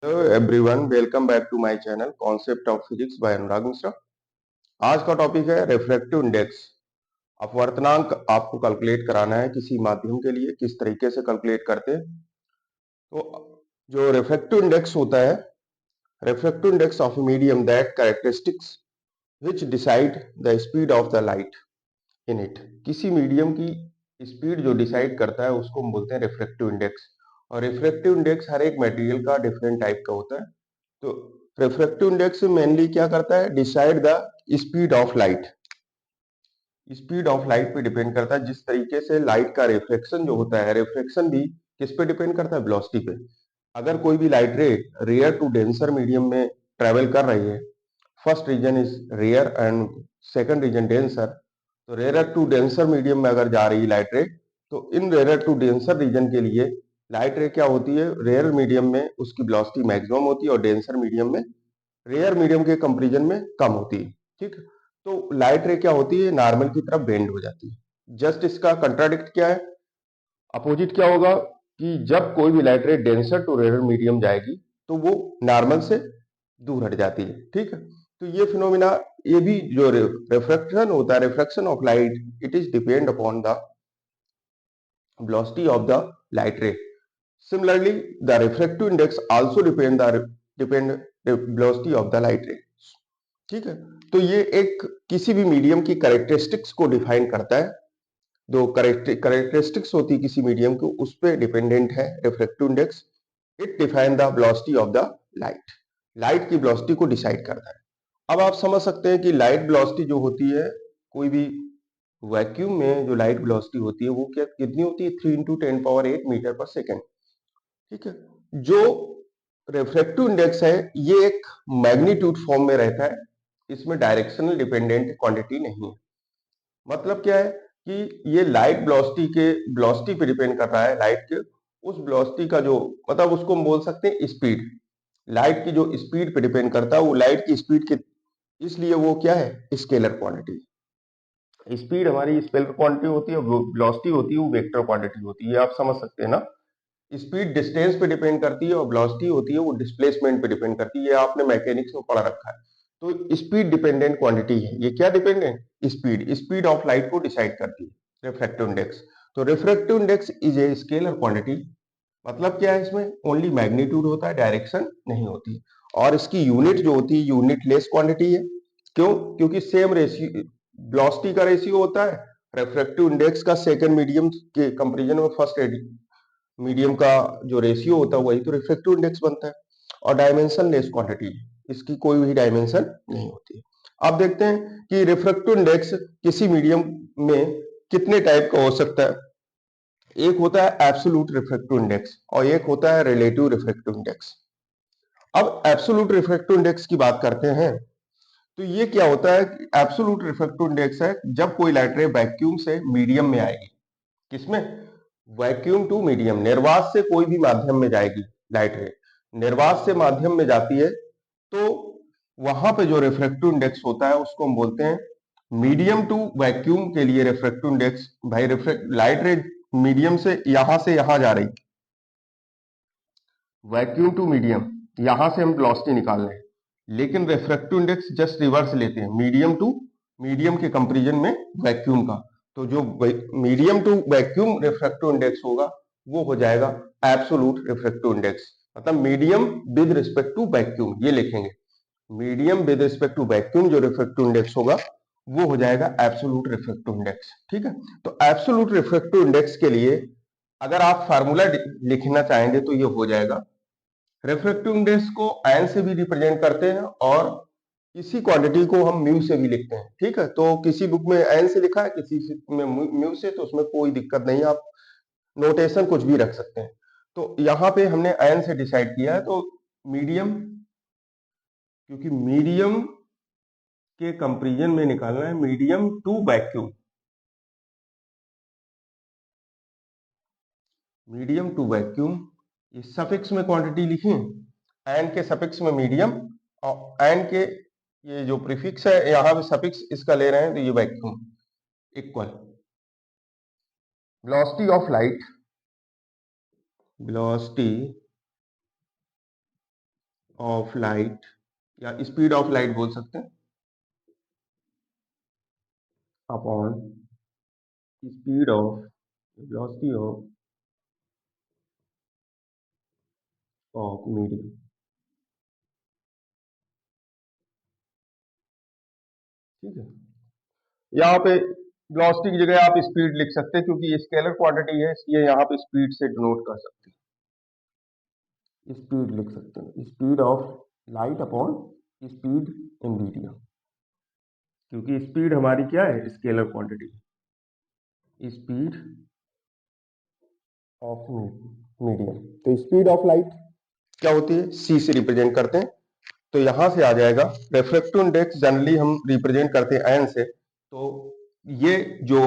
Hello everyone, welcome back to my channel concept of physics by Anurag Mishra. आज का topic है refractive index. अपवर्तनांक आपको कैलकुलेट कराना है किसी माध्यम के लिए, किस तरीके से कैलकुलेट करते हैं। तो जो रिफ्रैक्टिव इंडेक्स होता है, refractive index of medium that characteristics which decide the speed of the light in it. किसी मीडियम की स्पीड जो डिसाइड करता है उसको हम बोलते हैं रिफ्रैक्टिव इंडेक्स। और रिफ्रैक्टिव इंडेक्स हर एक मटेरियल का डिफरेंट टाइप का होता है। तो रिफ्रैक्टिव इंडेक्स मेनली क्या करता है, decide the speed of light. Speed of light पे डिपेंड करता है, जिस तरीके से लाइट का रिफ्लेक्शन जो होता है, रिफ्लेक्शन भी किस पे डिपेंड करता है, वेलोसिटी पे। अगर कोई भी light ray rare to denser medium में ट्रेवल कर रही है, first reason is rare and second reason denser. तो रेयर टू डेंसर मीडियम में अगर जा रही है लाइट रे, तो इन रेयर टू डेंसर रीजन के लिए लाइट रे क्या होती है, रेयर मीडियम में उसकी वेलोसिटी मैक्सिमम होती है और डेंसर मीडियम में, रेयर मीडियम के कंपैरिजन में कम होती है। ठीक। तो लाइट रे क्या होती है, नॉर्मल की तरफ बेंड हो जाती है। जस्ट इसका कंट्राडिक्ट क्या है, अपोजिट क्या होगा, कि जब कोई भी लाइट रे डेंसर टू रेयर मीडियम जाएगी तो वो नॉर्मल से दूर हट जाती है। ठीक है। तो ये फिनोमिना, ये भी जो रिफ्रैक्शन होता है, refraction of light, it is depend upon the velocity of the light ray. Similarly, the refractive index also depend the velocity of the light ray. ठीक है। तो ये एक किसी भी मीडियम की कैरेक्टरिस्टिक्स को डिफाइन करता है। जो कैरेक्टरिस्टिक्स होती है किसी मीडियम को, उस पर डिपेंडेंट है refractive index. It define the velocity of the light. Light की वेलोसिटी को डिसाइड करता है। अब आप समझ सकते हैं कि लाइट वेलोसिटी जो होती है, कोई भी वैक्यूम में जो लाइट वेलोसिटी होती है वो क्या कितनी होती है, 3 × 10⁸ मीटर पर सेकेंड। ठीक है। जो रिफ्रैक्टिव इंडेक्स है, ये एक मैग्नीट्यूड फॉर्म में रहता है। इसमें डायरेक्शनल डिपेंडेंट क्वांटिटी नहीं है। मतलब क्या है कि ये लाइट वेलोसिटी पे डिपेंड कर रहा है, लाइट के उस वेलोसिटी का जो, मतलब उसको हम बोल सकते हैं स्पीड। लाइट की जो स्पीड पे डिपेंड करता है, वो लाइट की स्पीड के, इसलिए वो क्या है, स्केलर क्वांटिटी। स्पीड हमारी स्केलर क्वांटिटी होती है, वेलोसिटी होती है वो वेक्टर क्वांटिटी होती है। ये आप समझ सकते हैं ना। स्पीड डिस्टेंस पे डिपेंड करती है और वेलोसिटी होती है वो डिस्प्लेसमेंट पे डिपेंड करती है। ये आपने मैकेनिक्स में पढ़ा रखा है। तो स्पीड डिपेंडेंट क्वांटिटी है ये। क्या dependent, speed, speed of light को डिसाइड करती है रिफ्रैक्टिव इंडेक्स। तो refractive index is a scalar quantity. मतलब क्या है, इसमें ओनली मैग्नीट्यूड होता है, डायरेक्शन नहीं होती। और इसकी यूनिट जो होती है, यूनिट लेस क्वांटिटी है। क्यों? क्योंकि सेम रेशियो, वेलोसिटी का रेशियो होता है रिफ्रैक्टिव इंडेक्स का सेकंड मीडियम के कंपैरिजन में फर्स्ट मीडियम का जो रेशियो होता है वही तो रिफ्रैक्टिव इंडेक्स बनता है। और डायमेंशन लेस क्वांटिटी, इसकी कोई भी डायमेंशन नहीं होती है। अब देखते हैं कि रिफ्रैक्टिव इंडेक्स किसी मीडियम में कितने टाइप का हो सकता है। एक होता है एब्सोल्यूट रिफ्रैक्टिव इंडेक्स और एक होता है रिलेटिव रिफ्रैक्टिव इंडेक्स। अब एब्सोल्यूट रिफ्रैक्टिव इंडेक्स की बात करते हैं। तो ये क्या होता है, एब्सोल्यूट रिफ्रैक्टिव इंडेक्स है जब कोई लाइट रे वैक्यूम से मीडियम में आएगी। किसमें? वैक्यूम टू मीडियम, निर्वात से कोई भी माध्यम में जाएगी लाइट रे, निर्वात से माध्यम में जाती है, तो वहां पे जो रिफ्रैक्टिव इंडेक्स होता है उसको हम बोलते हैं मीडियम टू वैक्यूम के लिए रिफ्रैक्टिव इंडेक्स। भाई रिफ्रैक्ट लाइट रे मीडियम से यहां जा रही, वैक्यूम टू मीडियम, यहां से हम वेलोसिटी निकाल रहे हैं। लेकिन रिफ्रैक्टिव इंडेक्स जस्ट रिवर्स लेते हैं, मीडियम टू मीडियम के कंपैरिजन में वैक्यूम का। तो जो medium to vacuum refractive index होगा वो हो जाएगा एब्सोल्यूट रिफ्रैक्टिव इंडेक्स। मतलब medium with respect to vacuum, ये लिखेंगे। Medium with respect to vacuum जो रिफ्रैक्टिव इंडेक्स होगा वो हो जाएगा एब्सोल्यूट रिफ्रैक्टिव इंडेक्स। ठीक है। तो एब्सोल्यूट रिफ्रैक्टिव इंडेक्स के लिए अगर आप फार्मूला लिखना चाहेंगे तो ये हो जाएगा, रिफ्रैक्टिव इंडेक्स को एन से भी रिप्रेजेंट करते हैं और इसी क्वांटिटी को हम म्यू से भी लिखते हैं। ठीक है। तो किसी बुक में एन से लिखा है, किसी में म्यू से, तो उसमें कोई दिक्कत नहीं है, आप नोटेशन कुछ भी रख सकते हैं। तो यहाँ पे हमने एन से डिसाइड किया है। तो मीडियम, क्योंकि मीडियम के कंपैरिजन में निकालना है, medium to vacuum, medium to vacuum, इस सफिक्स में क्वांटिटी लिखी, एन के सफिक्स में मीडियम, और एन के ये जो प्रीफिक्स है यहां पे सफिक्स इसका ले रहे हैं, तो ये vacuum equal velocity of light, velocity of light या स्पीड ऑफ लाइट बोल सकते हैं upon speed of velocity of medium. ठीक है, यहाँ पे वेलोसिटी की जगह आप स्पीड लिख सकते हैं क्योंकि ये स्केलर क्वांटिटी है, इसलिए यहाँ पे स्पीड से डिनोट कर सकते हैं। स्पीड लिख सकते हैं speed of light upon speed in medium, क्योंकि स्पीड हमारी क्या है scalar quantity, speed of medium. तो स्पीड ऑफ लाइट क्या होती है सी से रिप्रेजेंट करते हैं, तो यहां से आ जाएगा रिफ्रैक्टिव इंडेक्स जनरली हम रिप्रेजेंट करते हैं एन से, तो ये जो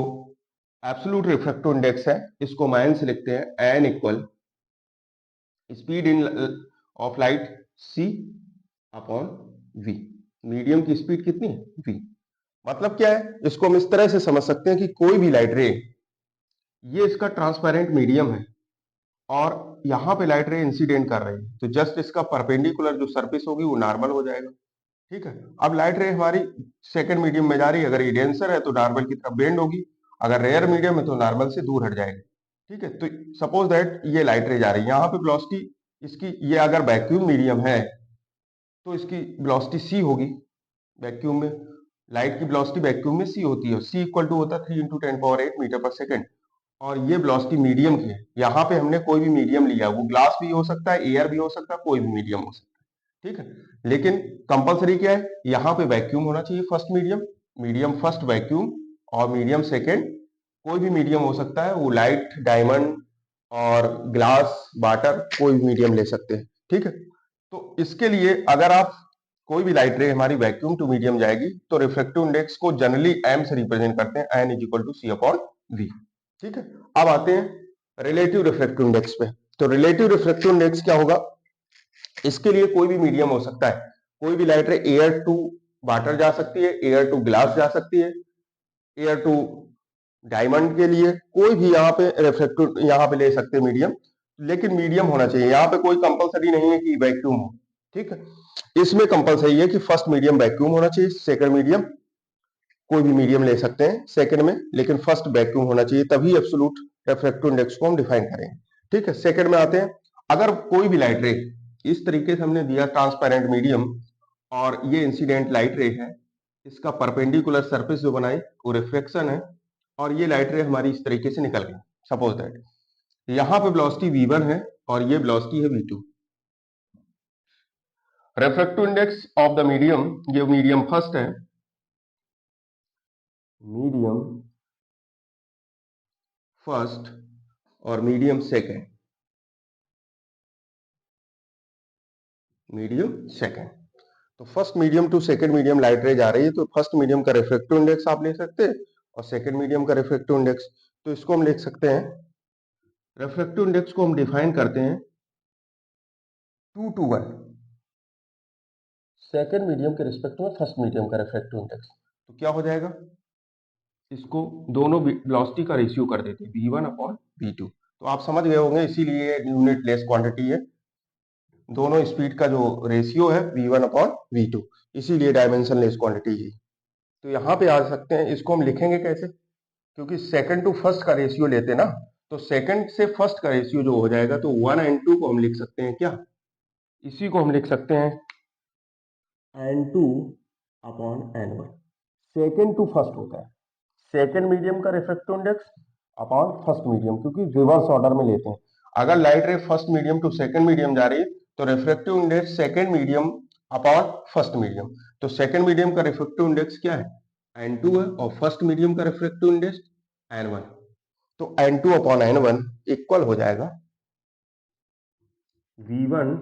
एब्सोल्यूट रिफ्रैक्टिव इंडेक्स है इसको हम एन से लिखते हैं, n equal speed in of light c upon v. Medium की स्पीड कितनी है वी। मतलब क्या है, इसको हम इस तरह से समझ सकते हैं कि कोई भी लाइट रे, ये इसका ट्रांसपेरेंट मीडियम है और यहाँ पे लाइट रे इंसिडेंट कर रही है, तो जस्ट इसका परपेंडिकुलर जो सरफेस होगी वो नॉर्मल हो जाएगा। ठीक है, अब लाइट रे हमारी सेकंड मीडियम में जा रही है, अगर ये डेंसर है तो नॉर्मल की तरफ बेंड होगी, अगर रेयर मीडियम है तो नॉर्मल से दूर हट जाएगी। ठीक है, तो सपोज दैट ये लाइट रे जा रही है, यहाँ पे वेलोसिटी इसकी, ये अगर वैक्यूम मीडियम है तो इसकी वेलोसिटी सी होगी। वैक्यूम में लाइट की वेलोसिटी वैक्यूम में सी होती है, सी इक्वल टू होता है 3 × 10⁸ मीटर पर सेकेंड, और ये वेलोसिटी मीडियम की है। यहाँ पे हमने कोई भी मीडियम लिया, वो ग्लास भी हो सकता है, एयर भी हो सकता है, कोई भी मीडियम हो सकता है। ठीक है, लेकिन कंपलसरी क्या है, यहाँ पे वैक्यूम होना चाहिए first medium, medium first vacuum और मीडियम सेकेंड कोई भी मीडियम हो सकता है, वो लाइट डायमंड और ग्लास वाटर कोई भी मीडियम ले सकते हैं। ठीक है, तो इसके लिए अगर आप कोई भी लाइट रे हमारी वैक्यूम टू मीडियम जाएगी तो रिफ्रैक्टिव इंडेक्स को जनरली एम से रिप्रेजेंट करते हैं, n is equal to c upon v. ठीक है, अब आते हैं रिलेटिव रिफ्रैक्टिव इंडेक्स पे। तो रिलेटिव रिफ्रैक्टिव इंडेक्स क्या होगा, इसके लिए कोई भी मीडियम हो सकता है, कोई भी लाइट रे एयर टू वाटर जा सकती है, एयर टू ग्लास जा सकती है, एयर टू डायमंड के लिए कोई भी यहाँ पे रिफ्रैक्टिव यहाँ पे ले सकते हैं मीडियम, लेकिन मीडियम होना चाहिए। यहाँ पे कोई कंपलसरी नहीं है कि वैक्यूम हो। ठीक है, इसमें कंपलसरी है कि फर्स्ट मीडियम वैक्यूम होना चाहिए, सेकंड मीडियम कोई भी मीडियम ले सकते हैं सेकंड में, लेकिन फर्स्ट वैक्यूम होना चाहिए, तभी एब्सोल्यूट रिफ्रैक्टिव इंडेक्स को हम डिफाइन करेंगे। ठीक है, सेकंड में आते हैं, अगर कोई भी लाइट रे इस तरीके से हमने दिया ट्रांसपेरेंट मीडियम और ये इंसिडेंट लाइट रे है, इसका परपेंडिकुलर सरफेस जो बनाई वो रिफ्लेक्शन है, और ये लाइट रे हमारी इस तरीके से निकल गई। सपोज दैट यहाँ पे वेलोसिटी v1 है और ये वेलोसिटी है v2। Refractive index of the medium, ये मीडियम फर्स्ट है, मीडियम फर्स्ट और मीडियम सेकंड, मीडियम सेकंड। तो first medium to second medium light ray जा रही है, तो फर्स्ट मीडियम का रिफ्रैक्टिव इंडेक्स आप ले सकते हैं और सेकंड मीडियम का रिफ्रैक्टिव इंडेक्स, तो इसको हम लिख सकते हैं, रिफ्रैक्टिव इंडेक्स को हम डिफाइन करते हैं 2 to 1, सेकंड मीडियम के रिस्पेक्ट में फर्स्ट मीडियम का रिफ्रैक्टिव इंडेक्स। तो क्या हो जाएगा, इसको दोनों वेलोसिटी का रेशियो कर देते हैं v1 अपॉन v2। तो आप समझ गए होंगे, इसीलिए यूनिट लेस क्वांटिटी है, दोनों स्पीड का जो रेशियो है v1 अपॉन v2, इसीलिए डायमेंशन लेस क्वांटिटी है। तो यहाँ पे आ सकते हैं, इसको हम लिखेंगे कैसे, क्योंकि सेकंड टू फर्स्ट का रेशियो लेते ना, तो सेकंड से फर्स्ट का रेशियो जो हो जाएगा, तो 1 and 2 को हम लिख सकते हैं क्या, इसी को हम लिख सकते हैं n2 upon n1। Second to first होता है, सेकंड मीडियम का refractive index upon first medium, क्योंकि रिवर्स ऑर्डर में लेते हैं। अगर light ray first medium to second medium जा रही है तो refractive index second medium upon first medium, तो सेकंड मीडियम का रिफ्रैक्टिव इंडेक्स क्या है n2 है, और फर्स्ट मीडियम का रिफ्रैक्टिव इंडेक्स n1, तो n2 अपॉन n1 इक्वल हो जाएगा v1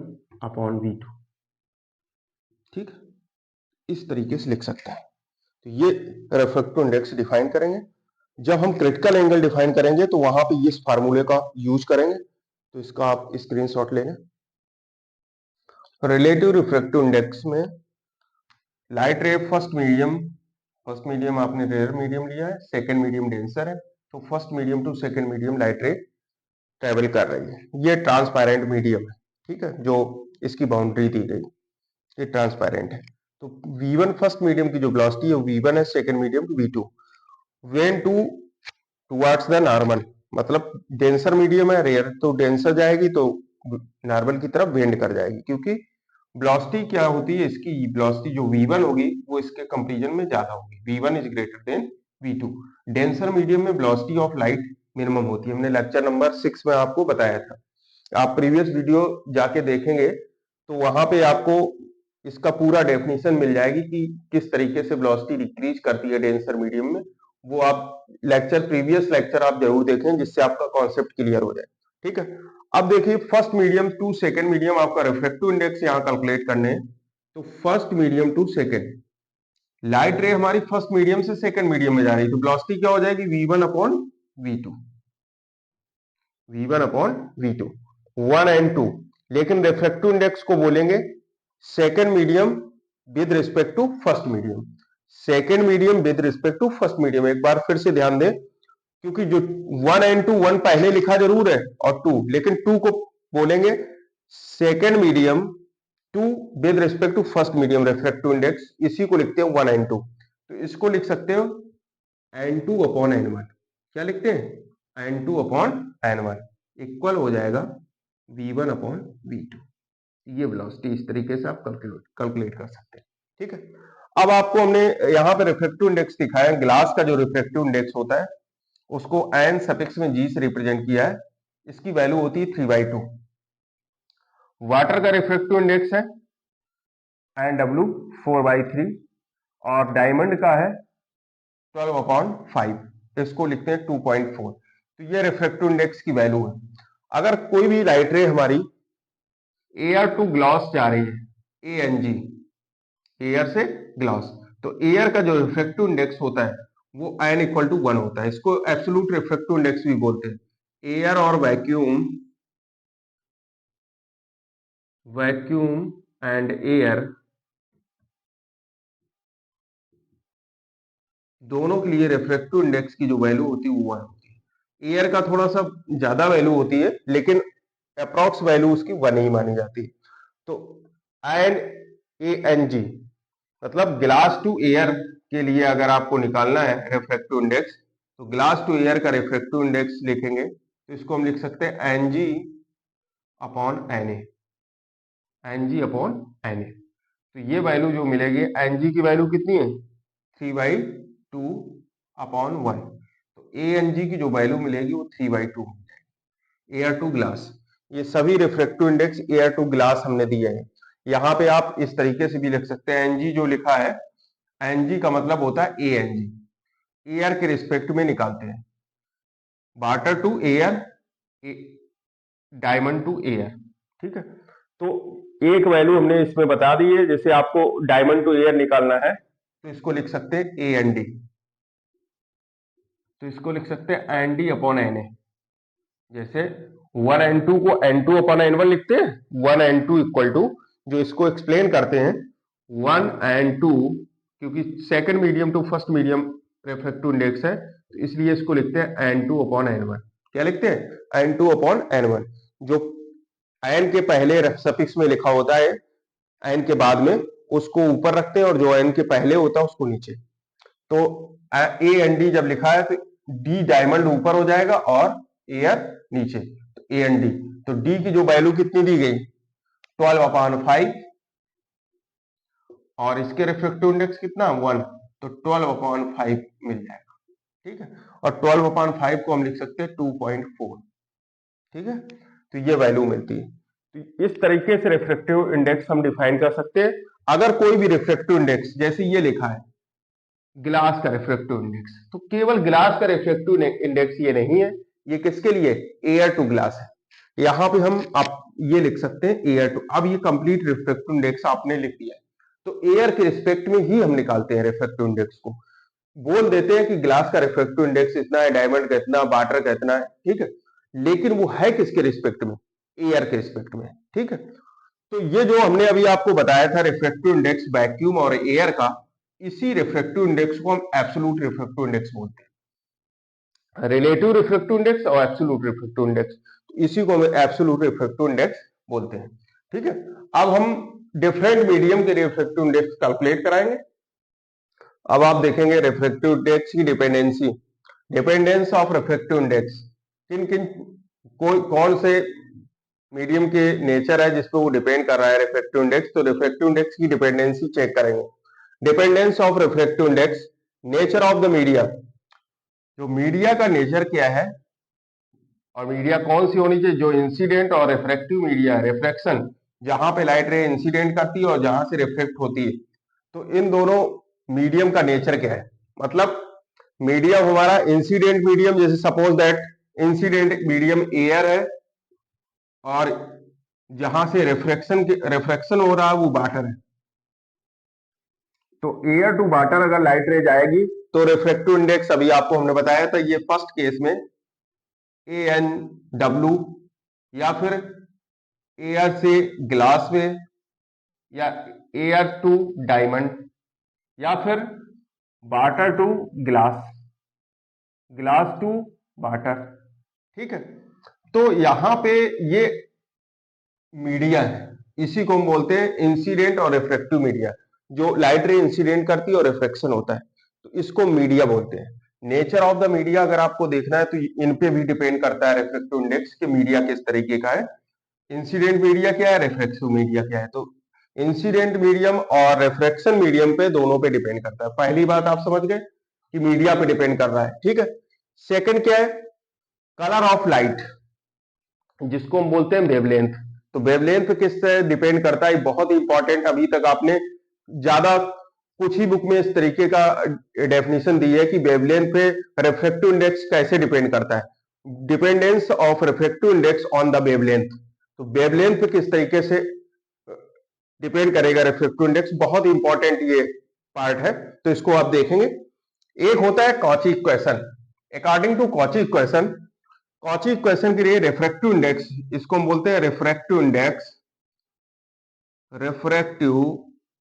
अपॉन v2। ठीक, इस तरीके से लिख सकते हैं। तो ये रिफ्रैक्टिव इंडेक्स डिफाइन करेंगे। जब हम क्रिटिकल एंगल डिफाइन करेंगे तो वहां पे इस फार्मूले का यूज करेंगे, तो इसका आप स्क्रीनशॉट ले लें। रिलेटिव रिफ्रैक्टिव इंडेक्स में लाइट रे फर्स्ट मीडियम आपने रेयर मीडियम लिया है, सेकंड मीडियम डेंसर है, तो first medium to second medium light ray travel कर रही है, ये ट्रांसपेरेंट मीडियम है। ठीक है, जो इसकी बाउंड्री दी गई। ये ट्रांसपेरेंट है। तो V1 फर्स्ट मीडियम की जो वेलोसिटी है V1 है, सेकंड मीडियम की V2 when to towards the normal, मतलब डेंसर मीडियम है रेयर, तो डेंसर जाएगी तो नॉर्मल की तरफ बेंड कर जाएगी, क्योंकि वेलोसिटी क्या होती है, इसकी वेलोसिटी जो V1 होगी वो इसके कंपैरिजन में ज्यादा होगी, V1 is greater then V2। Denser medium में वेलोसिटी ऑफ लाइट मिनिमम होती है, हमने लेक्चर नंबर 6 में आपको बताया था। आप प्रीवियस वीडियो जाके देखेंगे तो वहां पे आपको इसका पूरा डेफिनेशन मिल जाएगी कि किस तरीके से वेलोसिटी डिक्रीज करती है डेंसर मीडियम में। वो आप प्रीवियस लेक्चर आप जरूर देखें, जिससे आपका कॉन्सेप्ट क्लियर हो जाए। ठीक है, अब देखिए first medium to second medium, आपका रिफ्रैक्टिव इंडेक्स यहाँ कैलकुलेट करने हैं। तो first medium to second, light ray हमारी फर्स्ट मीडियम से सेकंड मीडियम में जा रही है, तो वेलोसिटी क्या हो जाएगी V1 upon V2, V1 upon V2, 1 and 2। लेकिन रिफ्रैक्टिव इंडेक्स को बोलेंगे second medium with respect to first medium, second medium with respect to first medium. एक बार फिर से ध्यान दें, क्योंकि जो 1 एंड 2, 1 पहले लिखा जरूर है और 2, लेकिन 2 को बोलेंगे second medium to with respect to first medium refractive index, इसी को लिखते हैं 1 एंड 2। तो इसको लिख सकते हो n2 अपॉन n1। क्या लिखते हैं, n2 अपॉन n1 इक्वल हो जाएगा V1 अपॉन V2। ये वेलोसिटी इस तरीके से आप कैलकुलेट कर सकते हैं। ठीक है, अब आपको हमने यहाँ पे रिफ्रैक्टिव इंडेक्स दिखाया, ग्लास का जो रिफ्रैक्टिव इंडेक्स होता है उसको n सफिक्स में g से रिप्रेजेंट किया है, इसकी वैल्यू होती है 3/2। वाटर का रिफ्रैक्टिव इंडेक्स है NW 4/3 और डायमंड का है 12/5, इसको लिखते हैं 2.4। तो ये रिफ्रैक्टिव इंडेक्स की वैल्यू है। अगर कोई भी लाइट रे हमारी एयर टू ग्लास जा रही है, ANG, एयर से ग्लास, तो एयर का जो रिफ्रैक्टिव इंडेक्स होता है वो n इक्वल टू 1 होता है, इसको एब्सोल्यूट रिफ्रैक्टिव इंडेक्स भी बोलते हैं। एयर और वैक्यूम एंड एयर दोनों के लिए रिफ्रैक्टिव इंडेक्स की जो वैल्यू होती है वो 1 होती है। एयर का थोड़ा सा ज्यादा वैल्यू होती है, लेकिन अप्रॉक्स वैल्यू उसकी 1 ही मानी जाती है। तो NaNG मतलब ग्लास टू एयर के लिए अगर आपको निकालना है रिफ्रैक्टिव इंडेक्स, तो ग्लास टू एयर का रिफ्रैक्टिव इंडेक्स लिखेंगे तो इसको हम लिख सकते हैं NG upon Na, NG upon Na। तो ये वैल्यू जो मिलेगी, NG की वैल्यू कितनी है 3/2 अपॉन 1, तो ANG की जो वैल्यू मिलेगी वो 3/2 एयर टू ग्लास। ये सभी refractive index air to glass हमने दिए हैं। यहाँ पे आप इस तरीके से भी लिख सकते हैं, NG जो लिखा है, NG का मतलब होता है ANG, एयर के रिस्पेक्ट में निकालते हैं, water to air, diamond to air. ठीक है, तो एक वैल्यू हमने इसमें बता दी है, जैसे आपको डायमंड टू एयर निकालना है तो इसको लिख सकते हैं AND, तो इसको लिख सकते हैं ND अपॉन Na। जैसे 1 एंड 2 को N2 अपॉन N1 लिखते हैं, 1 एंड 2 इक्वल टू, जो इसको एक्सप्लेन करते हैं 1 एंड 2, क्योंकि second medium to first medium refractive index है, तो इसलिए इसको लिखते हैं N2 अपॉन N1। क्या लिखते हैं, N2 अपॉन N1। जो N के पहले सफिक्स में लिखा होता है, N के बाद में, उसको ऊपर रखते हैं, और जो N के पहले होता है उसको नीचे। तो ए एंड डी जब लिखा है तो डी डायमंड ऊपर हो जाएगा और एयर नीचे, तो ए एंड डी। तो डी की जो वैल्यू कितनी दी गई 12/5, और इसके रिफ्रैक्टिव इंडेक्स कितना 1, तो 12/5 मिल जाएगा। ठीक है, और 12/5 को हम लिख सकते हैं 2.4। ठीक है, तो ये वैल्यू मिलती है। तो इस तरीके से रिफ्रैक्टिव इंडेक्स हम डिफाइन कर सकते हैं। अगर कोई भी रिफ्रैक्टिव इंडेक्स, जैसे ये लिखा है ग्लास का रिफ्रैक्टिव इंडेक्स, तो केवल ग्लास का रिफ्रैक्टिव इंडेक्स ये नहीं है, ये किसके लिए, एयर टू ग्लास है। यहां पे हम आप ये लिख सकते हैं एयर टू। अब ये कंप्लीट रिफ्रैक्टिव इंडेक्स आपने लिख दिया है, तो एयर के रिस्पेक्ट में ही हम निकालते हैं रिफ्रैक्टिव इंडेक्स को, बोल देते हैं कि ग्लास का रिफ्रैक्टिव इंडेक्स इतना है, डायमंड का इतना, वाटर का इतना है। ठीक है, लेकिन वो है किसके रिस्पेक्ट में, एयर के रिस्पेक्ट में। ठीक है, तो ये जो हमने अभी आपको बताया था रिफ्रैक्टिव इंडेक्स वैक्यूम और एयर का, इसी रिफ्रैक्टिव इंडेक्स को हम एब्सोल्यूट रिफ्रैक्टिव इंडेक्स बोलते हैं। रिलेटिव रिफ्रैक्टिव इंडेक्स और एब्सोल्यूट रिफ्रैक्टिव इंडेक्स, तो इसी को हम एब्सोल्यूट रिफ्रैक्टिव इंडेक्स बोलते हैं। ठीक है, अब हम डिफरेंट मीडियम के रिफ्रैक्टिव इंडेक्स कैलकुलेट कराएंगे। अब आप देखेंगे रिफ्रैक्टिव इंडेक्स की dependency, dependence of refractive index, किन किन कौन से मीडियम के नेचर है जिसपे वो डिपेंड कर रहा है रिफ्रैक्टिव इंडेक्स। तो रिफ्रैक्टिव इंडेक्स की डिपेंडेंसी चेक करेंगे। Dependence of refractive index, nature of the media, जो मीडिया का नेचर क्या है और मीडिया कौन सी होनी चाहिए, जो इंसिडेंट और रिफ्रैक्टिव मीडिया है, रिफ्रैक्शन जहां पे लाइट रे इंसिडेंट करती है और जहां से रिफ्लेक्ट होती है, तो इन दोनों मीडियम का नेचर क्या है। मतलब मीडियम हमारा इंसिडेंट मीडियम, जैसे suppose that incident medium air है और जहां से रिफ्रैक्शन हो रहा है वो वाटर है, तो एयर टू वाटर अगर लाइट रे जाएगी तो रिफ्रैक्टिव इंडेक्स अभी आपको हमने बताया था, ये फर्स्ट केस में AN W, या फिर एयर से ग्लास में, या एयर टू डायमंड, या फिर water to glass, glass to water. ठीक है, तो यहां पे ये मीडिया है, इसी को हम बोलते हैं इंसिडेंट और रिफ्रैक्टिव मीडिया, जो लाइट रे इंसिडेंट करती है और रिफ्लेक्शन होता है, तो इसको मीडिया बोलते हैं। नेचर ऑफ द मीडिया अगर आपको देखना है तो इन पे भी डिपेंड करता है रिफ्रैक्टिव इंडेक्स के मीडिया किस तरीके का है, इंसिडेंट मीडिया क्या है, रिफ्रैक्टिव मीडिया क्या है। तो इंसिडेंट मीडियम और रिफ्रैक्शन मीडियम पे दोनों पे डिपेंड करता है। पहली बात आप समझ गए कि मीडिया पे डिपेंड कर रहा है। ठीक है, सेकंड क्या है, कलर ऑफ लाइट, जिसको हम बोलते हैं वेवलेंथ। तो वेवलेंथ किस से डिपेंड करता है, बहुत ही इंपॉर्टेंट, अभी तक आपने ज्यादा कुछ ही बुक में इस तरीके का डेफिनेशन दी है कि वेवलेंथ पे रिफ्रैक्टिव इंडेक्स कैसे डिपेंड करता है। Dependence of refractive index on the wavelength, तो वेवलेंथ पे किस तरीके से डिपेंड करेगा रिफ्रैक्टिव इंडेक्स, बहुत इंपॉर्टेंट ये पार्ट है, तो इसको आप देखेंगे। एक होता है Cauchy equation. According to Cauchy equation, Cauchy equation के लिए रिफ्रैक्टिव इंडेक्स, इसको हम बोलते हैं refractive index, refractive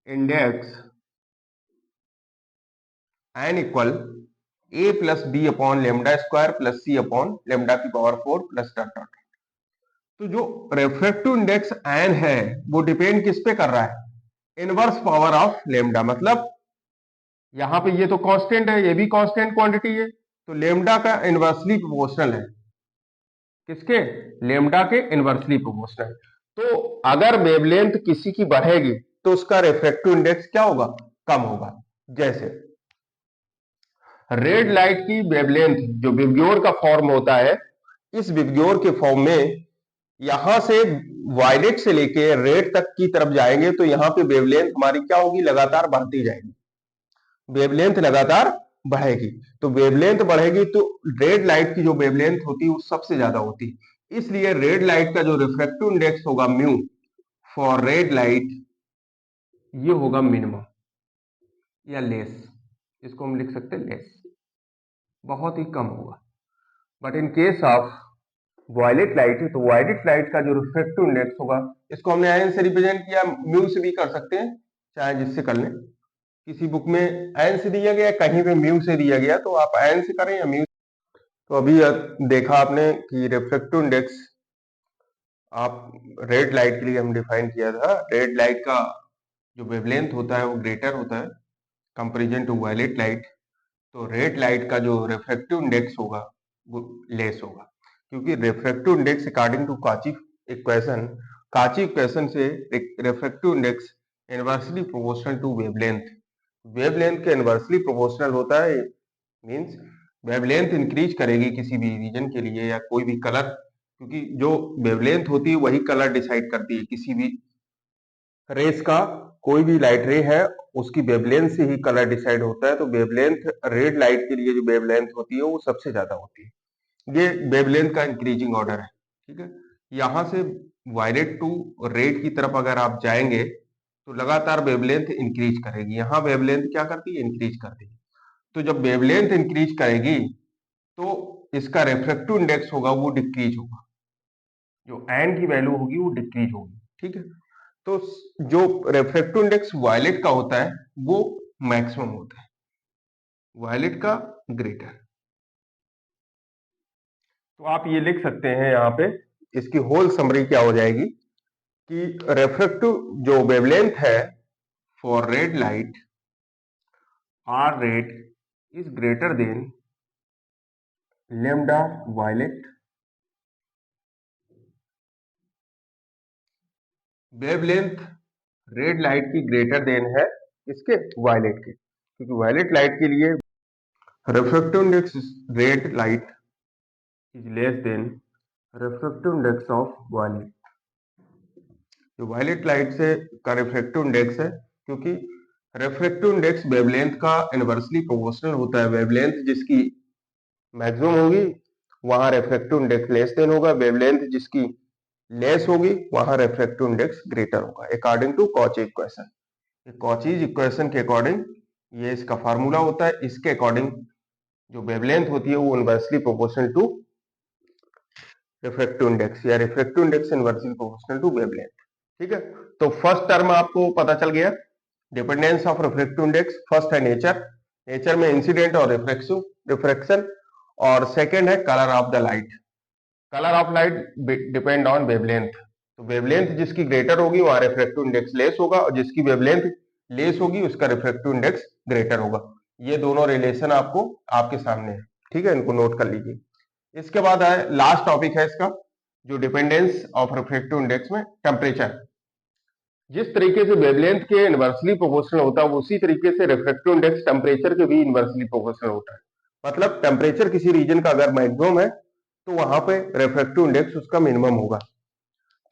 index n equal A plus B upon lambda square plus C upon lambda की पावर 4 प्लस डॉट डॉट। तो जो रिफ्रैक्टिव इंडेक्स एन है वो डिपेंड किस पे कर रहा है, इनवर्स पावर ऑफ लेमडा। मतलब यहां पे ये तो कांस्टेंट है, ये भी कांस्टेंट क्वांटिटी है, तो लेमडा का इनवर्सली प्रोपोर्शनल है, किसके, लेमडा के इनवर्सली प्रोपोर्शनल। तो अगर वेवलेंथ किसी की बढ़ेगी तो उसका रिफ्रैक्टिव इंडेक्स क्या होगा, कम होगा। जैसे रेड लाइट की वेवलेंथ, जो विबग्योर का फॉर्म होता है, इस विबग्योर के फॉर्म में यहां से वायलेट से लेके रेड तक की तरफ जाएंगे तो यहां पे वेवलेंथ हमारी क्या होगी, लगातार बढ़ती जाएगी, वेवलेंथ लगातार बढ़ेगी। तो वेवलेंथ बढ़ेगी तो रेड लाइट की जो वेवलेंथ होती है वो सबसे ज्यादा होती है, इसलिए रेड लाइट का जो रिफ्रैक्टिव इंडेक्स होगा म्यू फॉर रेड लाइट, ये होगा मिनिमम या लेस, इसको हम लिख सकते हैं लेस, बहुत ही कम होगा। But in case of violet light है तो वायलेट लाइट का जो रिफ्रैक्टिव इंडेक्स होगा, इसको हमने आयन से रिप्रेजेंट किया, म्यू से भी कर सकते हैं, चाहे जिससे कर लें। किसी बुक में एन से दिया गया, कहीं पे म्यू से दिया गया, तो आप एन से करें या म्यू। तो अभी देखा आपने कि रिफ्रैक्टिव इंडेक्स आप रेड लाइट के लिए हम डिफाइन किया था, रेड लाइट का जो वेवलेंथ होता है वो ग्रेटर होता है कंपेरिजन टू वायलेट लाइट, तो रेड लाइट का जो रिफ्रैक्टिव इंडेक्स होगा वो लेस होगा, क्योंकि refractive index according to Cauchy equation से refractive index inversely proportional to wavelength, wavelength के इनवर्सली प्रोपोर्शनल होता है। मींस वेवलेंथ इंक्रीज करेगी किसी भी रीजन के लिए या कोई भी कलर, क्योंकि जो वेवलेंथ होती है वही कलर डिसाइड करती है किसी भी रेस का। कोई भी लाइट रे है उसकी वेवलेंथ से ही कलर डिसाइड होता है, तो वेवलेंथ रेड लाइट के लिए जो वेवलेंथ होती है वो सबसे ज्यादा होती है, ये वेवलेंथ का इंक्रीजिंग ऑर्डर है। ठीक है, यहां से वायलेट टू रेड की तरफ अगर आप जाएंगे तो लगातार वेवलेंथ इंक्रीज करेगी, यहाँ वेवलेंथ क्या करती है, इंक्रीज करती है। तो जब वेवलेंथ इंक्रीज करेगी तो इसका रिफ्रैक्टिव इंडेक्स होगा वो डिक्रीज होगा, जो एन की वैल्यू होगी वो डिक्रीज होगी। ठीक है, तो जो रिफ्रैक्टिव इंडेक्स वायलेट का होता है वो मैक्सिमम होता है, वायलेट का ग्रेटर। तो आप ये लिख सकते हैं यहाँ पे, इसकी होल समरी क्या हो जाएगी, कि रेफ्रेक्टिव जो वेवलेंथ है for red light R red is greater than lambda violet. Wavelength red light की ग्रेटर देन है इसके वायलेट के, क्योंकि वायलेट लाइट के लिए refractive index red light is less than refractive index of violet. जो वायलेट लाइट से का रिफ्रैक्टिव इंडेक्स है, क्योंकि रिफ्रैक्टिव इंडेक्स वेवलेंथ का इनवर्सली प्रोपोर्शनल होता है। वेवलेंथ जिसकी मैक्सिमम होगी वहां रिफ्रैक्टिव इंडेक्स लेस देन होगा, वेवलेंथ जिसकी लेस होगी वहां रिफ्रैक्टिव इंडेक्स ग्रेटर होगा, according to Cauchy equation. Cauchy's equation के अकॉर्डिंग ये इसका फार्मूला होता है। इसके अकॉर्डिंग जो वेवलेंथ होती है वो inversely proportional to refractive index, या refractive index inversely proportional to wavelength. ठीक है, तो फर्स्ट टर्म आपको पता चल गया, dependence of refractive index. First है नेचर, नेचर में इंसिडेंट और रिफ्रैक्शन, और सेकंड है colour of the light. Colour of light depend on wavelength. तो वेवलेंथ जिसकी ग्रेटर होगी वहां रिफ्रैक्टिव इंडेक्स लेस होगा, और जिसकी वेवलेंथ लेस होगी उसका रिफ्रैक्टिव इंडेक्स ग्रेटर होगा। ये दोनों रिलेशन आपको आपके सामने है। ठीक है, इनको नोट कर लीजिए। इसके बाद है लास्ट टॉपिक है इसका, जो डिपेंडेंस ऑफ रिफ्रैक्टिव इंडेक्स में टेम्परेचर। जिस तरीके से वेवलेंथ के इनवर्सली प्रोपोर्शनल होता है उसी तरीके से रिफ्रैक्टिव इंडेक्स टेम्परेचर के भी इनवर्सली प्रोपोर्शनल होता है। मतलब टेम्परेचर किसी रीजन का अगर मैक्सिमम है तो वहां पे रिफ्रैक्टिव इंडेक्स उसका मिनिमम होगा।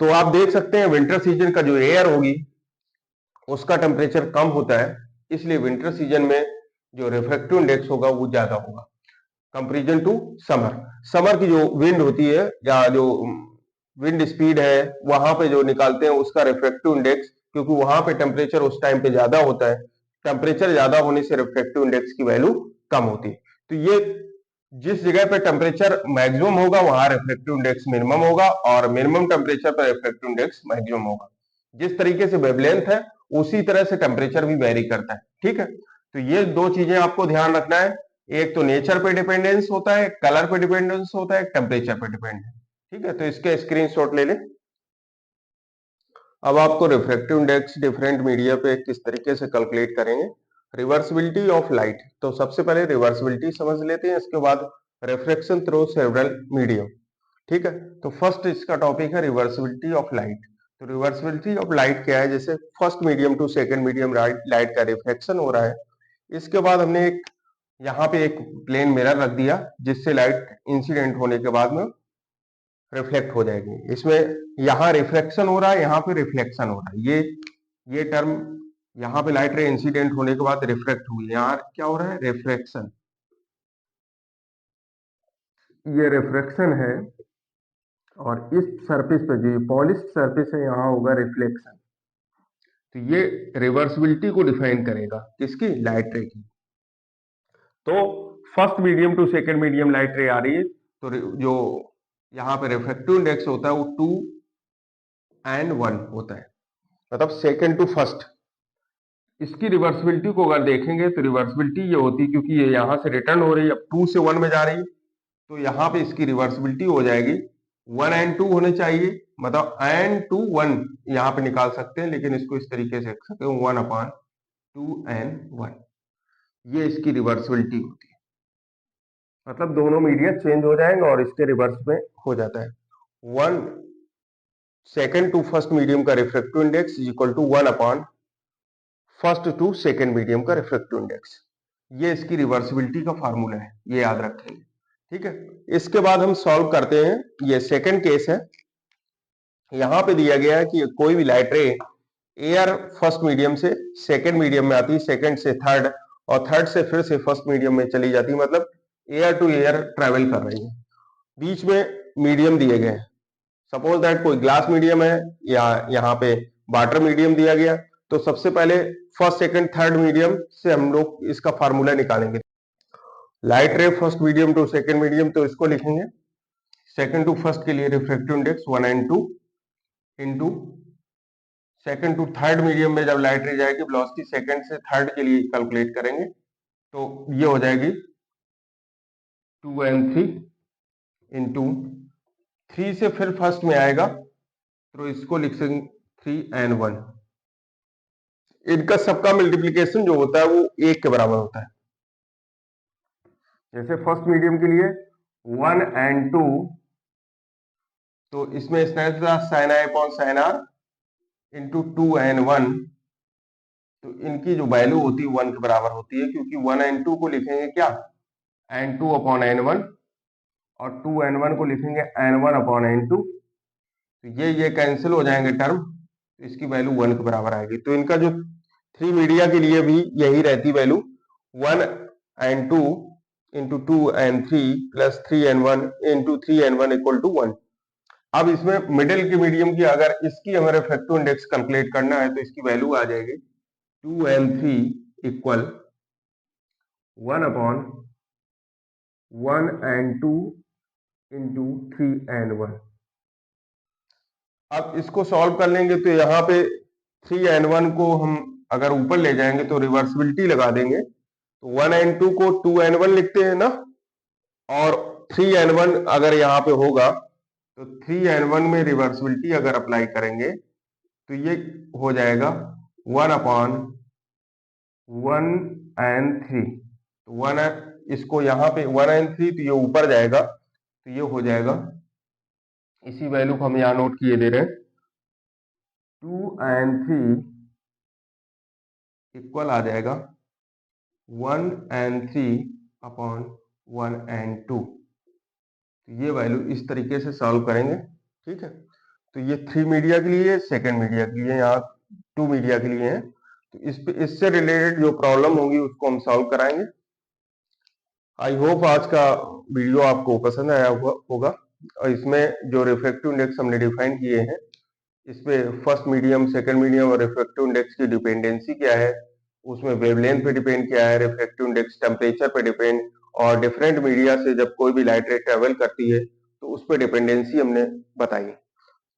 तो आप देख सकते हैं विंटर सीजन का जो एयर होगी उसका टेम्परेचर कम होता है, इसलिए विंटर सीजन में जो रिफ्रैक्टिव इंडेक्स होगा वो ज्यादा होगा कंपेरिजन टू समर। समर की जो विंड होती है या जो विंड स्पीड है वहां पे जो निकालते हैं उसका रिफ्रैक्टिव इंडेक्स, क्योंकि वहां पे टेम्परेचर उस टाइम पे ज्यादा होता है, टेम्परेचर ज्यादा होने से रिफ्रैक्टिव इंडेक्स की वैल्यू कम होती है। तो ये जिस जगह पे टेम्परेचर मैक्सिमम होगा वहां रिफ्रैक्टिव इंडेक्स मिनिमम होगा, और मिनिमम टेम्परेचर पर रिफ्रैक्टिव इंडेक्स मैक्सिमम होगा। जिस तरीके से वेवलेंथ है उसी तरह से टेम्परेचर भी वेरी करता है। ठीक है, तो ये दो चीजें आपको ध्यान रखना है, एक तो नेचर पे डिपेंडेंस होता है, कलर पे डिपेंडेंस होता है, टेम्परेचर पे डिपेंड है। ठीक है, तो इसके स्क्रीनशॉट ले लें। अब आपको रिफ्रैक्टिव इंडेक्स डिफरेंट मीडिया पे किस तरीके से कैलकुलेट करेंगे। रिवर्सिबिलिटी ऑफ लाइट, तो सबसे पहले रिवर्सिबिलिटी समझ लेते हैं, इसके बाद रिफ्रैक्शन थ्रू सेवरल मीडियम। ठीक है, तो फर्स्ट इसका टॉपिक है रिवर्सिबिलिटी ऑफ लाइट। तो रिवर्सिबिलिटी ऑफ लाइट क्या है, जैसे first medium to second medium light का रिफ्लेक्शन हो रहा है, इसके बाद हमने एक यहाँ पे एक प्लेन मिरर रख दिया जिससे लाइट इंसिडेंट होने के बाद में रिफ्लेक्ट हो जाएगी। इसमें यहाँ रिफ्लेक्शन हो रहा है, यहाँ पे रिफ्लेक्शन हो रहा है। ये टर्म यहाँ पे लाइट रे इंसिडेंट होने के बाद रिफ्लेक्ट हुई, यहाँ क्या हो रहा है, रिफ्लेक्शन। ये रिफ्लेक्शन है, और इस सरफेस पे जो पॉलिश्ड सरफेस है यहाँ होगा रिफ्लेक्शन। तो ये रिवर्सिबिलिटी को डिफाइन करेगा, किसकी, लाइट रे की। तो first medium to second medium light ray आ रही है, तो जो यहाँ पे रिफ्रैक्टिव इंडेक्स होता है वो 2 और 1 होता है, मतलब सेकंड टू फर्स्ट। इसकी रिवर्सिबिलिटी को अगर देखेंगे तो रिवर्सिबिलिटी ये होती है, क्योंकि ये यहाँ से रिटर्न हो रही है, अब 2 से 1 में जा रही है, तो यहाँ पे इसकी रिवर्सिबिलिटी हो जाएगी 1 और 2 होने चाहिए, मतलब एन टू 1 यहाँ पे निकाल सकते हैं, लेकिन इसको इस तरीके से लिख सकते हैं 1/2n1। ये इसकी रिवर्सिबिलिटी होती है, मतलब दोनों मीडिया चेंज हो जाएंगे और इसके रिवर्स में हो जाता है। 1 सेकंड टू फर्स्ट मीडियम का refractive index is equal to 1/, first to second medium का रिफ्रैक्टिव इंडेक्स। ये इसकी रिवर्सिबिलिटी का फार्मूला है, ये याद रखेंगे। ठीक है, इसके बाद हम सॉल्व करते हैं। ये सेकंड केस है, यहां पे दिया गया है कि कोई भी लाइट रे एयर फर्स्ट मीडियम से सेकंड मीडियम में आती है, सेकंड से थर्ड, और थर्ड से फिर से फर्स्ट मीडियम में चली जाती है, मतलब एयर टू एयर ट्रेवल कर रही है। बीच में मीडियम दिए गए हैं, सपोज दैट कोई ग्लास मीडियम है या यहाँ पे वाटर मीडियम दिया गया, तो सबसे पहले फर्स्ट सेकंड थर्ड मीडियम से हम लोग इसका फार्मूला निकालेंगे। Light ray first medium to second medium, तो इसको लिखेंगे सेकंड टू फर्स्ट के लिए refractive index 1/2 into second to third medium में जब लाइट रे जाएगी वेलोसिटी सेकंड से थर्ड के लिए कैलकुलेट करेंगे, तो ये हो जाएगी 2n3 इंटू 3 से फिर फर्स्ट में आएगा, तो इसको लिखेंगे 3n1, इनका सबका मल्टीप्लीकेशन जो होता है वो 1 के बराबर होता है। जैसे फर्स्ट मीडियम के लिए 1n2, तो इसमें sin i upon sin r into 2n1, तो इनकी जो वैल्यू होती है 1 के बराबर होती है, क्योंकि 1n2 को लिखेंगे क्या, n2 अपॉन n1, और 2n1 को लिखेंगे n1 अपॉन n2, तो ये कैंसिल हो जाएंगे टर्म, तो इसकी वैल्यू 1 के बराबर आएगी। तो इनका जो 3 मीडिया के लिए भी यही रहती value, 1n2 into 2n3 plus 3n1 into 3n1 equal to 1। अब इसमें मिडिल के मीडियम की अगर इसकी हमें रिफ्रैक्टिव इंडेक्स कैलकुलेट करना है, तो इसकी वैल्यू आ जाएगी 2n3 equal 1 upon 1n2 into 3n1। अब इसको सॉल्व कर लेंगे तो यहाँ पे 3n1 को हम अगर ऊपर ले जाएंगे तो रिवर्सिबिलिटी लगा देंगे, तो 1n2 को 2n1 लिखते हैं ना, और 3n1 अगर यहाँ पे होगा तो 3n1 में रिवर्सिबिलिटी अगर अप्लाई करेंगे तो ये हो जाएगा 1 अपॉन 1n3, तो 1 इसको यहाँ पे 1n3, तो ये ऊपर जाएगा, तो ये हो जाएगा, इसी वैल्यू को हम यहाँ नोट किए दे रहे हैं, 2n3 इक्वल आ जाएगा 1n3 अपॉन 1n2। तो ये वैल्यू इस तरीके से सॉल्व करेंगे, ठीक है। तो ये 3 मीडिया के लिए, सेकेंड मीडिया के लिए, यहाँ 2 मीडिया के लिए है। तो इससे रिलेटेड जो प्रॉब्लम होगी उसको हम सॉल्व कराएंगे। आई होप आज का वीडियो आपको पसंद आया होगा, और इसमें जो रिफ्रैक्टिव इंडेक्स हमने डिफाइन किए हैं, इसमें फर्स्ट मीडियम, सेकंड मीडियम और रिफ्रैक्टिव इंडेक्स की डिपेंडेंसी क्या है, उसमें वेवलेंथ पे डिपेंड किया है, रिफ्रैक्टिव इंडेक्स टेम्परेचर पे डिपेंड, और डिफरेंट मीडिया से जब कोई भी लाइट रे ट्रेवल करती है तो उस पर डिपेंडेंसी हमने बताई,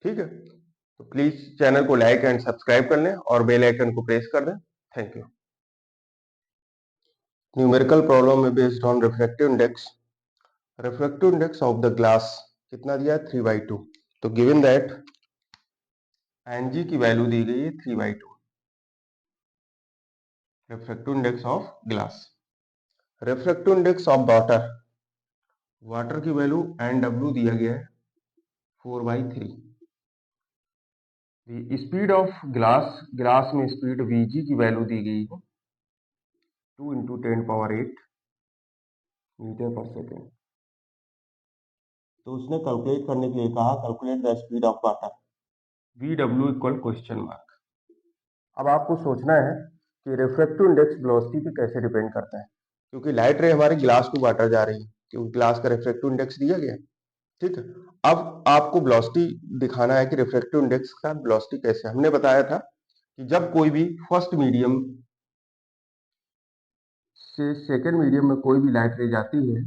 ठीक है। तो प्लीज चैनल को लाइक एंड सब्सक्राइब कर लें और बेल आइकन को प्रेस कर दें। Thank you. न्यूमेरिकल प्रॉब्लम में based on refractive index of the glass कितना दिया है, 3/2। तो गिवन दैट एनजी की वैल्यू दी गई है 3/2, refractive index of glass. Refractive index of water की वैल्यू NW दिया गया है 4/3। स्पीड ऑफ ग्लास में स्पीड VG की वैल्यू दी गई है 2 × 10⁸ मीटर पर सेकेंड। तो उसने कैलकुलेट करने के लिए कहा, calculate the speed of water, VW equal question mark. अब आपको सोचना है कि रिफ्रैक्टिव इंडेक्स वेलोसिटी पे कैसे डिपेंड करता है, क्योंकि लाइट रे हमारी ग्लास टू वाटर जा रही है, क्योंकि ग्लास का रिफ्रैक्टिव इंडेक्स दिया गया है, ठीक है। अब आपको वेलोसिटी दिखाना है कि रिफ्रैक्टिव इंडेक्स का वेलोसिटी कैसे। हमने बताया था कि जब कोई भी फर्स्ट मीडियम से सेकेंड मीडियम में कोई भी लाइट रे जाती है,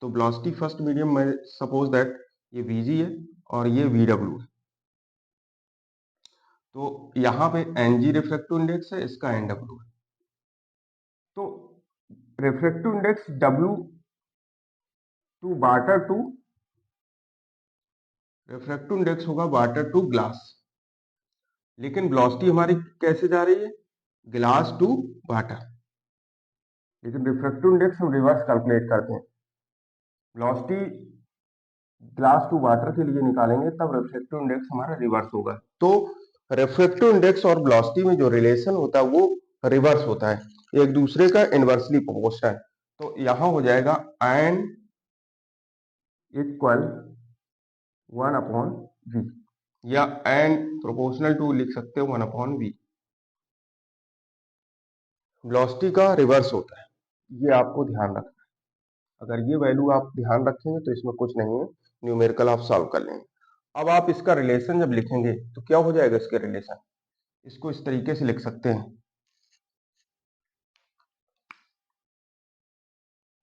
तो वेलोसिटी फर्स्ट मीडियम में सपोज दैट ये VG है और ये VW है, तो यहाँ पे NG रिफ्रैक्टिव इंडेक्स है, इसका NW है। तो refractive index W to water to, refractive index होगा वाटर टू ग्लास, लेकिन वेलोसिटी हमारी कैसे जा रही है, ग्लास टू वाटर, लेकिन रिफ्रैक्टिव इंडेक्स हम रिवर्स कैलकुलेट करते हैं। वेलोसिटी ग्लास टू वाटर के लिए निकालेंगे तब रिफ्रैक्टिव इंडेक्स हमारा रिवर्स होगा। तो रिफ्रैक्टिव इंडेक्स और वेलोसिटी में जो रिलेशन होता है वो रिवर्स होता है, एक दूसरे का इनवर्सली प्रोपोर्शनल। तो यहां हो जाएगा n इक्वल 1/v, या n प्रोपोर्शनल टू लिख सकते हो 1/v। वेलोसिटी का रिवर्स होता है, ये आपको ध्यान रखना है। अगर ये वैल्यू आप ध्यान रखेंगे तो इसमें कुछ नहीं है, न्यूमेरिकल आप सॉल्व कर लेंगे। अब आप इसका रिलेशन जब लिखेंगे तो क्या हो जाएगा इसके रिलेशन, इसको इस तरीके से लिख सकते हैं,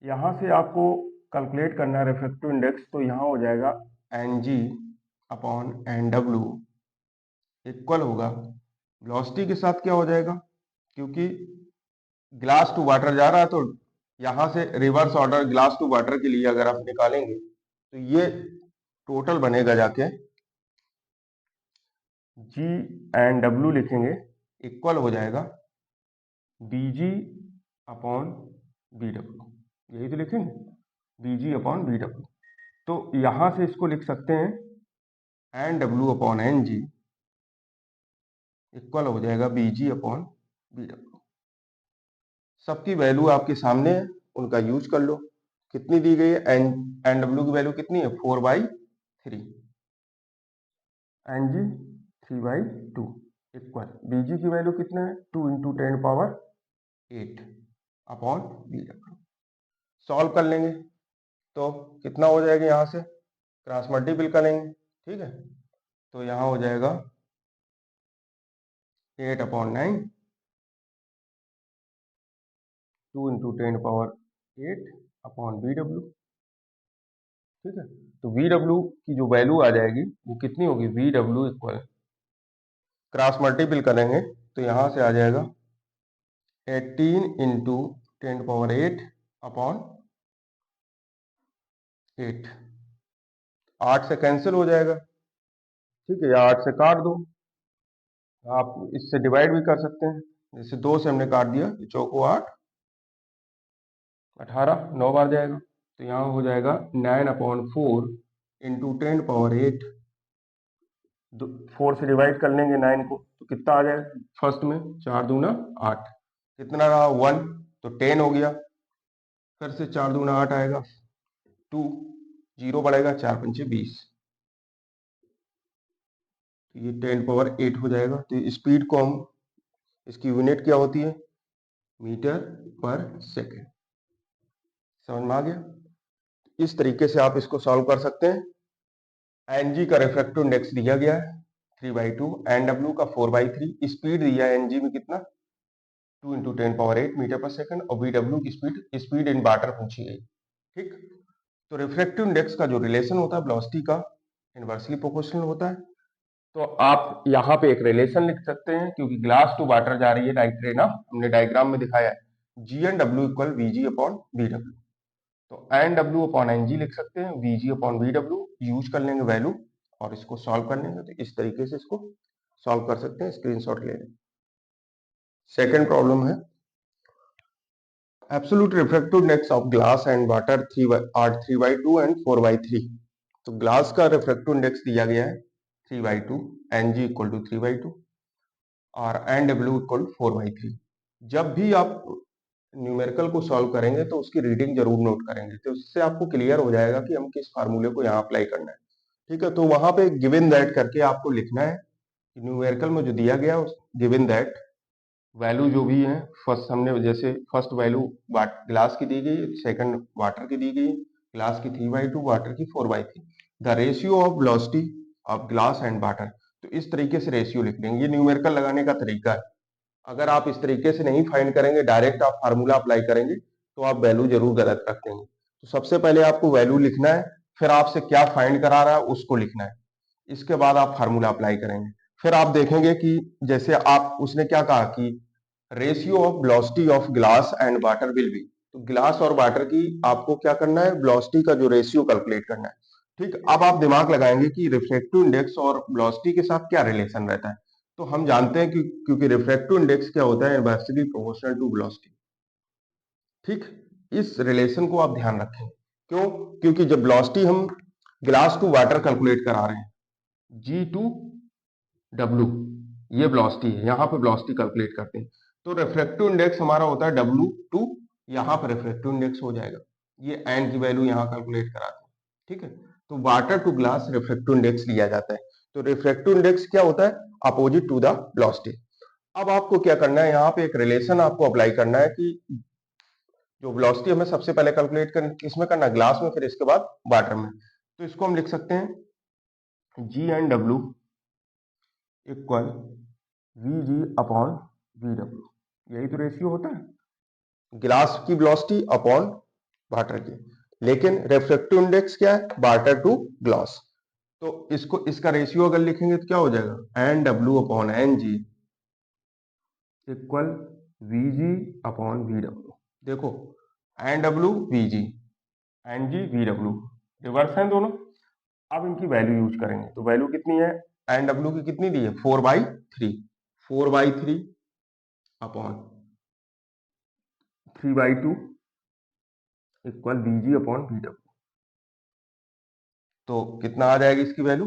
यहां से आपको कैलकुलेट करना है रिफ्रैक्टिव इंडेक्स, तो यहां हो जाएगा NG अपॉन NW इक्वल होगा, वेलोसिटी के साथ क्या हो जाएगा, क्योंकि ग्लास टू वाटर जा रहा है तो यहां से reverse order glass to water के लिए अगर आप निकालेंगे तो ये टोटल बनेगा जाके जी एंड डब्ल्यू लिखेंगे इक्वल हो जाएगा बीजी अपॉन बी डब्ल्यू, यही तो लिखेंगे बीजी अपॉन बी डब्ल्यू। तो यहां से इसको लिख सकते हैं N W upon N G equal हो जाएगा बीजी अपॉन बी डब्ल्यू। सबकी वैल्यू आपके सामने है, उनका यूज कर लो। कितनी दी गई है? एन डब्ल्यू की वैल्यू कितनी है? 4/3, एन जी 3/2 इक्वल बीजी की वैल्यू कितना है? 2 इंटू 10⁻8 अपॉन बी डब्ल्यू। सॉल्व कर लेंगे तो कितना हो जाएगा? यहां से क्रॉस मल्टीपल करेंगे, ठीक है, तो यहां हो जाएगा 8/9, 2 इंटू 10⁻8 अपॉन बी डब्ल्यू, ठीक है। तो वी डब्ल्यू की जो वैल्यू आ जाएगी वो कितनी होगी? V W equal, cross multiple करेंगे तो यहां से आ जाएगा 18 इंटू 10⁻8 अपॉन 8, 8 से कैंसिल हो जाएगा, ठीक है, या 8 से काट दो, आप इससे डिवाइड भी कर सकते हैं। जैसे 2 से हमने काट दिया तो चौको 8, 18, 9 बार जाएगा, तो यहाँ हो जाएगा 9/4 इंटू 10⁻8, 4 से डिवाइड कर लेंगे 9 को तो कितना आ जाएगा? फर्स्ट में 4 दूना 8, कितना रहा? 1, तो 10 हो गया, फिर से 4 दूना 8 आएगा, 2, 0 बढ़ेगा, 4 पंचे 20, तो ये 10⁻8 हो जाएगा। तो स्पीड को हम, इसकी यूनिट क्या होती है? मीटर पर सेकेंड। समझ में आ गया? इस तरीके से आप इसको सॉल्व कर सकते हैं। एनजी का रिफ्रैक्टिव इंडेक्स दिया गया है 3/2, एन डब्ल्यू का 4/3, स्पीड दिया है एनजी में कितना? 2 इंटू 10⁻8 मीटर पर सेकंड, और बी डब्ल्यू की स्पीड इन वाटर पूछी गई, ठीक। तो रिफ्रैक्टिव इंडेक्स का जो रिलेशन होता है वेलोसिटी का इनवर्सली प्रोपोर्शनल होता है। तो आप यहाँ पे एक रिलेशन लिख सकते हैं, क्योंकि ग्लास टू वाटर जा रही है डायरेक्ट रेन, हमने डायग्राम में दिखाया है, G N W equal VG upon B W. तो N W upon N G लिख सकते हैं, VG upon B W use कर लेंगे वैल्यू और इसको सॉल्व कर लेंगे। तो इस तरीके से इसको सॉल्व कर सकते हैं, स्क्रीनशॉट ले लें। सेकेंड प्रॉब्लम है absolute refractive index of glass and water 3/2 and 4/3। तो ग्लास का रिफ्रैक्टिव इंडेक्स दिया गया है 3/2, एन जी इक्वल टू 3/2 और एन डब्ल्यू इक्वल 4/3। जब भी आप न्यूमेरिकल को सॉल्व करेंगे तो उसकी रीडिंग जरूर नोट करेंगे, तो इससे आपको क्लियर हो जाएगा कि हम किस फार्मूले को यहाँ अप्लाई करना है, ठीक है। तो वहां पे गिवन दैट करके आपको लिखना है कि न्यूमेरिकल में जो दिया गया है गिवन दैट वैल्यू जो भी है, फर्स्ट हमने जैसे फर्स्ट वैल्यू ग्लास की दी गई, सेकंड वाटर की दी गई, ग्लास की 3/2, वाटर की 4/3, the ratio of velocity of glass and water. तो इस तरीके से रेशियो लिख लेंगे, ये न्यूमेरिकल लगाने का तरीका है। अगर आप इस तरीके से नहीं फाइंड करेंगे, डायरेक्ट आप फार्मूला अप्लाई करेंगे तो आप वैल्यू जरूर गलत रख देंगे। तो सबसे पहले आपको वैल्यू लिखना है, फिर आपसे क्या फाइंड करा रहा है उसको लिखना है, इसके बाद आप फार्मूला अप्लाई करेंगे। फिर आप देखेंगे कि जैसे आप, उसने क्या कहा कि ratio of velocity of glass and water will be, तो ग्लास और वाटर की आपको क्या करना है? वेलोसिटी का जो रेशियो कैलकुलेट करना है, ठीक। अब आप दिमाग लगाएंगे कि रिफ्रैक्टिव इंडेक्स और वेलोसिटी के साथ क्या रिलेशन रहता है। तो हम जानते हैं कि क्योंकि रिफ्रैक्टिव इंडेक्स क्या होता है? इनवर्सली प्रोपोर्शनल टू वेलोसिटी, ठीक। इस रिलेशन को आप ध्यान रखें। क्यों? क्योंकि जब वेलोसिटी हम ग्लास टू वाटर कैलकुलेट करा रहे हैं, जी टू डब्ल्यू, ये वेलोसिटी है, यहाँ पे वेलोसिटी कैलकुलेट करते हैं, तो रिफ्रैक्टिव इंडेक्स हमारा होता है डब्ल्यू टू, यहाँ पे रिफ्रैक्टिव इंडेक्स हो जाएगा, ये एन की वैल्यू यहाँ कैलकुलेट कराते हैं, ठीक है। तो water to glass refractive index लिया जाता है। तो रिफ्रैक्टिव इंडेक्स क्या होता है? Opposite to the velocity. अब आपको क्या करना है? यहाँ पे एक रिलेशन आपको अप्लाई करना है कि जो वेलोसिटी हमें सबसे पहले कैलकुलेट कर इसमें करना है ग्लास में, फिर इसके बाद वाटर में। तो इसको हम लिख सकते हैं G N W equal V G upon V W, यही तो रेशियो होता है ग्लास की वेलोसिटी अपॉन वाटर की। लेकिन रिफ्रैक्टिव इंडेक्स क्या है? Water to glass. तो इसको, इसका रेशियो अगर लिखेंगे तो क्या हो जाएगा? N W upon N G equal V G upon V W. देखो, N W V G, N G V W, reverse है दोनों। अब इनकी वैल्यू यूज करेंगे, तो वैल्यू कितनी है? एन डब्ल्यू की कितनी दी है 4/3, 4/3 अपॉन 3/2 इक्वल बीजी अपॉन बी डब्ल्यू। तो कितना आ जाएगी इसकी वैल्यू,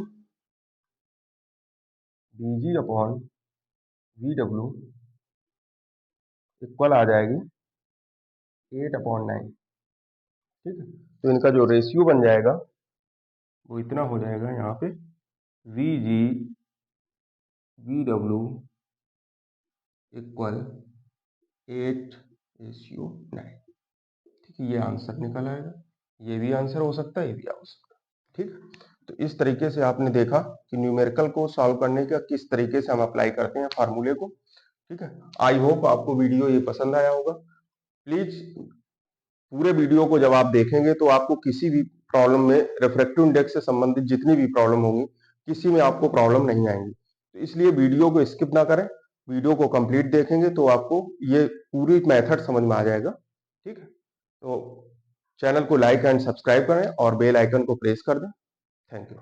बीजी अपॉन वी डब्ल्यू इक्वल आ जाएगी 8/9। ठीक है, तो इनका जो रेशियो बन जाएगा वो इतना हो जाएगा यहाँ पे we ji V W equal 8:9। ठीक है, ये आंसर निकल आएगा। ये भी आंसर हो सकता है, ये भी हो सकता है। ठीक है, तो इस तरीके से आपने देखा कि न्यूमेरिकल को सॉल्व करने का किस तरीके से हम अप्लाई करते हैं फार्मूले को। ठीक है, आई होप आपको वीडियो ये पसंद आया होगा। प्लीज पूरे वीडियो को जब आप देखेंगे तो आपको किसी भी प्रॉब्लम में रिफ्रैक्टिव इंडेक्स से संबंधित जितनी भी प्रॉब्लम होंगी किसी में आपको प्रॉब्लम नहीं आएंगी। तो इसलिए वीडियो को स्किप ना करें, वीडियो को कंप्लीट देखेंगे तो आपको ये पूरी मेथड समझ में आ जाएगा। ठीक है, तो चैनल को लाइक एंड सब्सक्राइब करें और बेल आइकन को प्रेस कर दें। Thank you.